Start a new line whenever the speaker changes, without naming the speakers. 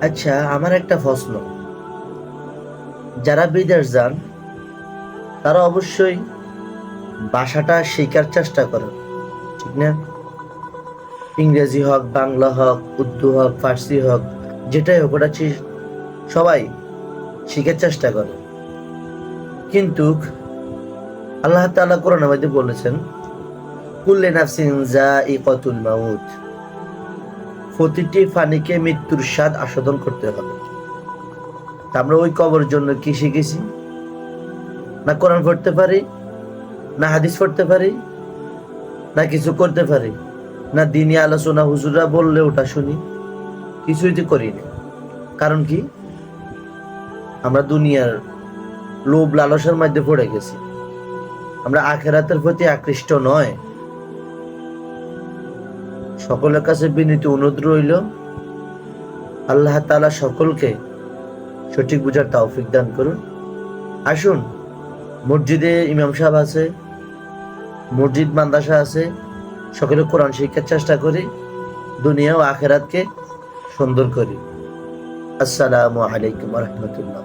আচ্ছা, আমার একটা প্রশ্ন। যারা বিদেশ যান তারা অবশ্যই ভাষাটা শেখার চেষ্টা করেন, ঠিক না? ইংরেজি হোক, বাংলা হোক, উর্দু হোক, ফার্সি হোক, যেটাই হোক ওটা সবাই শেখার চেষ্টা করে। কিন্তু আল্লাহ তাআলা কোরআনের মধ্যে বলেছেন, কুল্লি নাফসিন যায়িকাতুল মাউত, প্রতিটি প্রাণীকে মৃত্যুর স্বাদ আস্বাদন করতে হবে। তা আমরা ওই কবরের জন্য কি শিখেছি? না কোরআন পড়তে পারি, না হাদিস পড়তে পারি, না কিছু করতে পারি, না দিনী আলোচনা হুজুররা বললে ওটা শুনি, কিছুই তো করি না। কারণ কি? আমরা দুনিয়ার লোভ লালসার মধ্যে পড়ে গেছি। আমরা আখেরাতের প্রতি আকৃষ্ট নয়। সকলের কাছে বিনীত অনুরোধ রইল, আল্লাহ তাআলা সকলকে সঠিক বুঝার তৌফিক দান করুন। আসুন, মসজিদে ইমাম সাহেব আছে, মসজিদ মাদ্রাসা আছে, সকলে কোরআন শিক্ষার চেষ্টা করি, দুনিয়া ও আখেরাতকে সুন্দর করি। আসসালামু আলাইকুম ওয়া রাহমাতুল্লাহ।